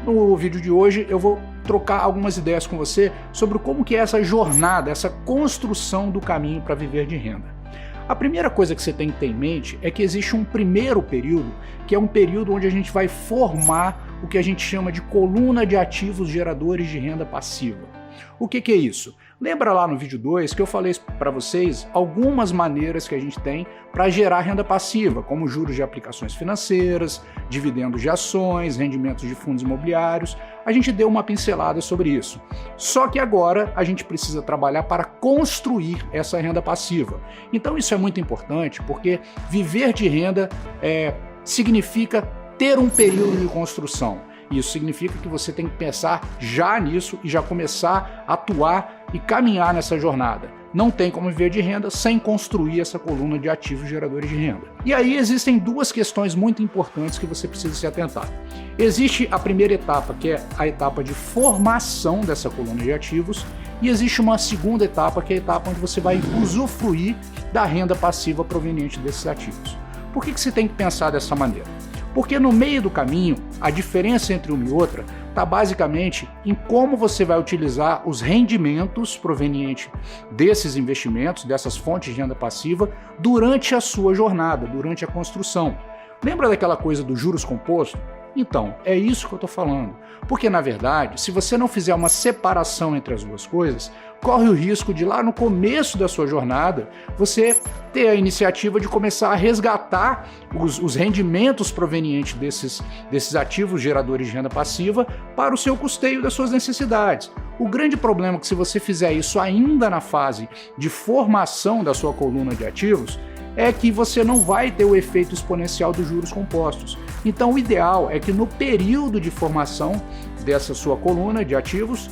No vídeo de hoje eu vou trocar algumas ideias com você sobre como que é essa jornada, essa construção do caminho para viver de renda. A primeira coisa que você tem que ter em mente é que existe um primeiro período, que é um período onde a gente vai formar o que a gente chama de coluna de ativos geradores de renda passiva. O que é isso? Lembra lá no vídeo 2 que eu falei para vocês algumas maneiras que a gente tem para gerar renda passiva, como juros de aplicações financeiras, dividendos de ações, rendimentos de fundos imobiliários. A gente deu uma pincelada sobre isso. Só que agora a gente precisa trabalhar para construir essa renda passiva. Então isso é muito importante porque viver de renda significa ter um período de construção. Isso significa que você tem que pensar já nisso e já começar a atuar e caminhar nessa jornada. Não tem como viver de renda sem construir essa coluna de ativos geradores de renda. E aí existem duas questões muito importantes que você precisa se atentar. Existe a primeira etapa, que é a etapa de formação dessa coluna de ativos, e existe uma segunda etapa, que é a etapa onde você vai usufruir da renda passiva proveniente desses ativos. Por que você tem que pensar dessa maneira? Porque no meio do caminho, a diferença entre uma e outra está basicamente em como você vai utilizar os rendimentos provenientes desses investimentos, dessas fontes de renda passiva, durante a sua jornada, durante a construção. Lembra daquela coisa dos juros compostos? Então, é isso que eu estou falando. Porque, na verdade, se você não fizer uma separação entre as duas coisas, corre o risco de lá no começo da sua jornada, você ter a iniciativa de começar a resgatar os rendimentos provenientes desses ativos geradores de renda passiva para o seu custeio das suas necessidades. O grande problema é que se você fizer isso ainda na fase de formação da sua coluna de ativos, é que você não vai ter o efeito exponencial dos juros compostos. Então o ideal é que no período de formação dessa sua coluna de ativos,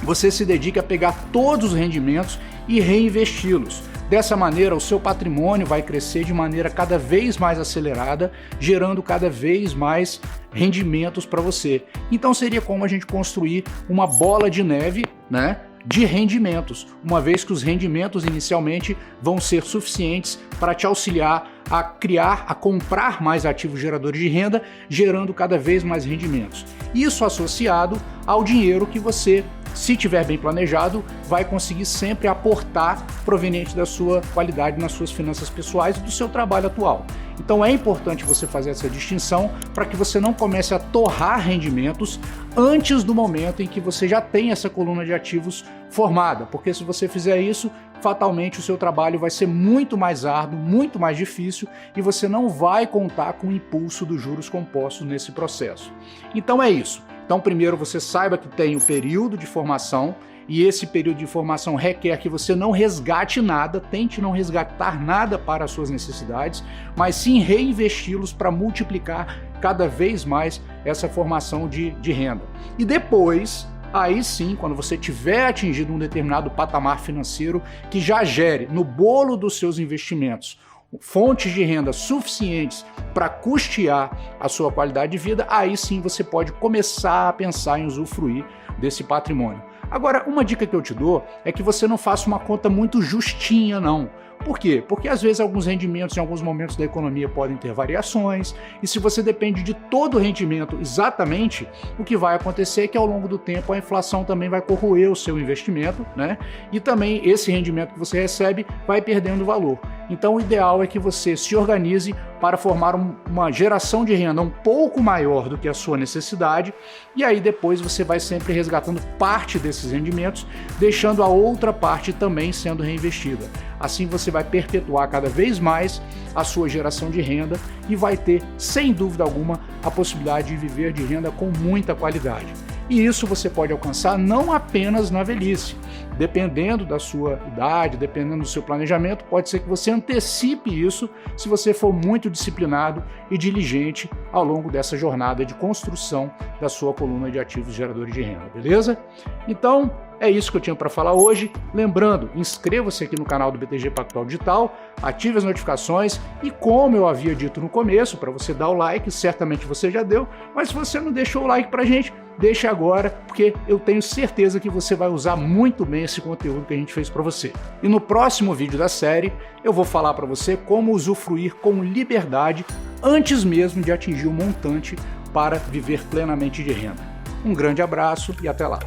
você se dedique a pegar todos os rendimentos e reinvesti-los. Dessa maneira, o seu patrimônio vai crescer de maneira cada vez mais acelerada, gerando cada vez mais rendimentos para você. Então seria como a gente construir uma bola de neve, né? De rendimentos, uma vez que os rendimentos inicialmente vão ser suficientes para te auxiliar a criar, a comprar mais ativos geradores de renda, gerando cada vez mais rendimentos. Isso associado ao dinheiro que você, se tiver bem planejado, vai conseguir sempre aportar proveniente da sua qualidade nas suas finanças pessoais e do seu trabalho atual. Então é importante você fazer essa distinção para que você não comece a torrar rendimentos antes do momento em que você já tem essa coluna de ativos formada, porque se você fizer isso, fatalmente o seu trabalho vai ser muito mais árduo, muito mais difícil e você não vai contar com o impulso dos juros compostos nesse processo. Então é isso. Então primeiro você saiba que tem o período de formação e esse período de formação requer que você não resgate nada, tente não resgatar nada para as suas necessidades, mas sim reinvesti-los para multiplicar cada vez mais essa formação de renda. E depois, aí sim, quando você tiver atingido um determinado patamar financeiro que já gere no bolo dos seus investimentos fontes de renda suficientes para custear a sua qualidade de vida, aí sim você pode começar a pensar em usufruir desse patrimônio. Agora, uma dica que eu te dou é que você não faça uma conta muito justinha, não. Por quê? Porque às vezes alguns rendimentos em alguns momentos da economia podem ter variações e se você depende de todo o rendimento exatamente, o que vai acontecer é que ao longo do tempo a inflação também vai corroer o seu investimento, né? E também esse rendimento que você recebe vai perdendo valor. Então o ideal é que você se organize para formar uma geração de renda um pouco maior do que a sua necessidade e aí depois você vai sempre resgatando parte desses rendimentos, deixando a outra parte também sendo reinvestida. Assim você vai perpetuar cada vez mais a sua geração de renda e vai ter, sem dúvida alguma, a possibilidade de viver de renda com muita qualidade. E isso você pode alcançar não apenas na velhice. Dependendo da sua idade, dependendo do seu planejamento, pode ser que você antecipe isso se você for muito disciplinado e diligente ao longo dessa jornada de construção da sua coluna de ativos geradores de renda, beleza? Então, é isso que eu tinha para falar hoje. Lembrando, inscreva-se aqui no canal do BTG Pactual Digital, ative as notificações e, como eu havia dito no começo, para você dar o like, certamente você já deu, mas se você não deixou o like para a gente, deixe agora, porque eu tenho certeza que você vai usar muito bem esse conteúdo que a gente fez para você. E no próximo vídeo da série, eu vou falar para você como usufruir com liberdade antes mesmo de atingir o montante para viver plenamente de renda. Um grande abraço e até lá!